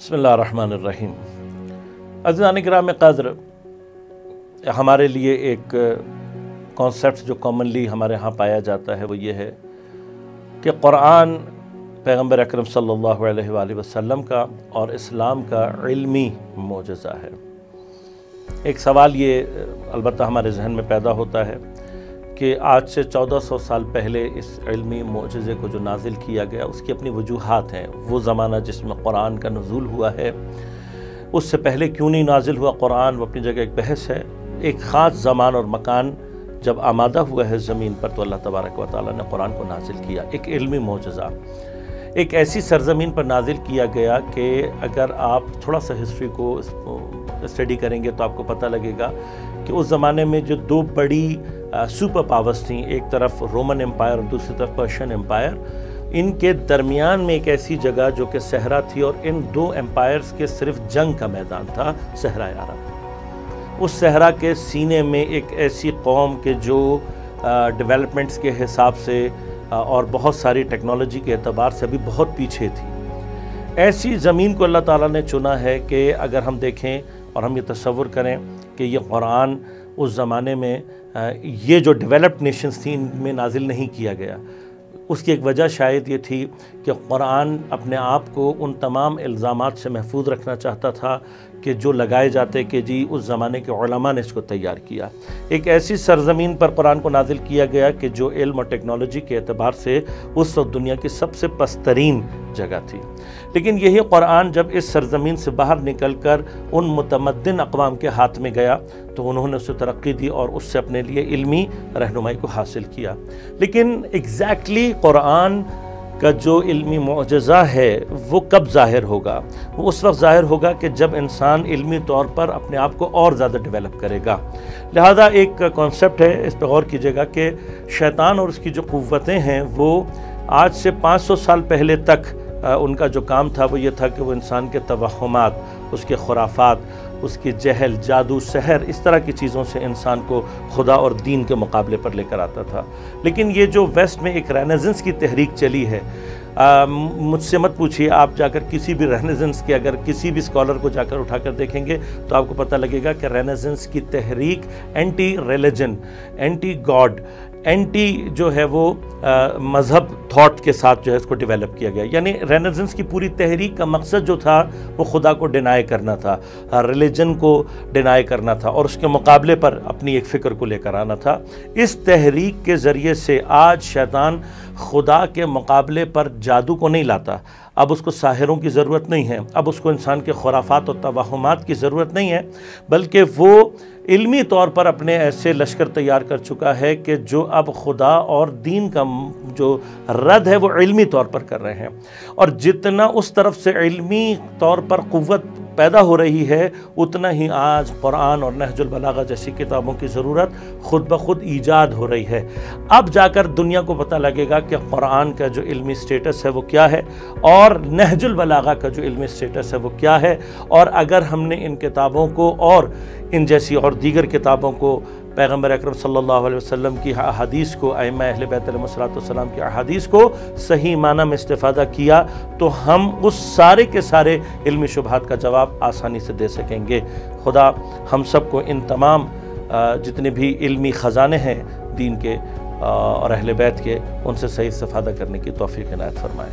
بسم اللہ الرحمن الرحیم۔ عزیزان گرام قدر، ہمارے لیے ایک کانسیپٹ جو کامنلی ہمارے ہاں پایا جاتا ہے وہ یہ ہے کہ قرآن پیغمبر اکرم صلی اللہ علیہ وآلہ وسلم کا اور اسلام کا علمی معجزہ ہے۔ ایک سوال یہ البتہ ہمارے ذہن میں پیدا ہوتا ہے کہ آج سے 1400 سال پہلے اس علمی معجزے کو جو نازل کیا گیا اس کی اپنی وجوہات ہیں۔ وہ زمانہ جس میں قرآن کا نزول ہوا ہے، اس سے پہلے کیوں نہیں نازل ہوا قرآن، وہ اپنی جگہ ایک بحث ہے۔ ایک خاص زمان اور مکان جب آمادہ ہوا ہے زمین پر تو اللہ تبارک و تعالیٰ نے قرآن کو نازل کیا، ایک علمی معجزہ۔ ایک ایسی سرزمین پر نازل کیا گیا کہ اگر آپ تھوڑا سا ہسٹری کو اسٹڈی کریں گے تو آپ کو پتہ لگے گا کہ اس زمانے میں جو دو بڑی سپر پاورز تھیں، ایک طرف رومن امپائر اور دوسری طرف پرشین امپائر، ان کے درمیان میں ایک ایسی جگہ جو کہ صحرا تھی اور ان دو امپائرز کے صرف جنگ کا میدان تھا، صحرائے عرب۔ اس صحرا کے سینے میں ایک ایسی قوم کے جو ڈیولپمنٹس کے حساب سے اور بہت ساری ٹیکنالوجی کے اعتبار سے ابھی بہت پیچھے تھی، ایسی زمین کو اللہ تعالیٰ نے چنا ہے کہ اگر ہم دیکھیں اور ہم یہ تصور کریں کہ یہ قرآن اس زمانے میں یہ جو ڈیولپڈ نیشنز تھیں ان میں نازل نہیں کیا گیا، اس کی ایک وجہ شاید یہ تھی کہ قرآن اپنے آپ کو ان تمام الزامات سے محفوظ رکھنا چاہتا تھا کہ جو لگائے جاتے کہ جی اس زمانے کے علماء نے اس کو تیار کیا۔ ایک ایسی سرزمین پر قرآن کو نازل کیا گیا کہ جو علم اور ٹیکنالوجی کے اعتبار سے اس وقت دنیا کی سب سے پسترین جگہ تھی، لیکن یہی قرآن جب اس سرزمین سے باہر نکل کر ان متمدن اقوام کے ہاتھ میں گیا تو انہوں نے اسے ترقی دی اور اس سے اپنے لیے علمی رہنمائی کو حاصل کیا۔ لیکن ایگزیکٹلی قرآن کا جو علمی معجزہ ہے وہ کب ظاہر ہوگا؟ وہ اس وقت ظاہر ہوگا کہ جب انسان علمی طور پر اپنے آپ کو اور زیادہ ڈیولپ کرے گا۔ لہذا ایک کانسیپٹ ہے، اس پہ غور کیجئے گا کہ شیطان اور اس کی جو قوتیں ہیں وہ آج سے 500 سال پہلے تک ان کا جو کام تھا وہ یہ تھا کہ وہ انسان کے توہمات، اس کے خرافات، اس کی جہل، جادو، سحر، اس طرح کی چیزوں سے انسان کو خدا اور دین کے مقابلے پر لے کر آتا تھا۔ لیکن یہ جو ویسٹ میں ایک رینیسنس کی تحریک چلی ہے، مجھ سے مت پوچھیے، آپ جا کر کسی بھی رینیسنس کے اگر کسی بھی اسکالر کو جا کر اٹھا کر دیکھیں گے تو آپ کو پتہ لگے گا کہ رینیسنس کی تحریک anti religion, anti God, anti جو ہے وہ مذہب تھاٹ کے ساتھ جو ہے اس کو ڈیولپ کیا گیا۔ یعنی رینیسنس کی پوری تحریک کا مقصد جو تھا وہ خدا کو ڈینائی کرنا تھا، ریلیجن کو ڈینائی کرنا تھا اور اس کے مقابلے پر اپنی ایک فکر کو لے کر آنا تھا۔ اس تحریک کے ذریعے سے آج شیطان خدا کے مقابلے پر جادو کو نہیں لاتا، اب اس کو ساحروں کی ضرورت نہیں ہے، اب اس کو انسان کے خرافات اور توہمات کی ضرورت نہیں ہے، بلکہ وہ علمی طور پر اپنے ایسے لشکر تیار کر چکا ہے کہ جو اب خدا اور دین کا جو رد ہے وہ علمی طور پر کر رہے ہیں۔ اور جتنا اس طرف سے علمی طور پر قوت پیدا ہو رہی ہے اتنا ہی آج قرآن اور نہج البلاغہ جیسی کتابوں کی ضرورت خود بخود ایجاد ہو رہی ہے۔ اب جا کر دنیا کو پتہ لگے گا کہ قرآن کا جو علمی سٹیٹس ہے وہ کیا ہے اور نہج البلاغہ کا جو علمی سٹیٹس ہے وہ کیا ہے، اور اگر ہم نے ان کتابوں کو اور ان جیسی اور دیگر کتابوں کو، پیغمبر اکرم صلی اللہ علیہ وسلم کی احادیث کو، ائمہ اہل بیت علیہ السلام کی احادیث کو صحیح معنی میں استفادہ کیا تو ہم اس سارے کے سارے علمی شبہات کا جواب آسانی سے دے سکیں گے۔ خدا ہم سب کو ان تمام جتنے بھی علمی خزانے ہیں دین کے اور اہل بیت کے، ان سے صحیح استفادہ کرنے کی توفیق عنایت فرمائے۔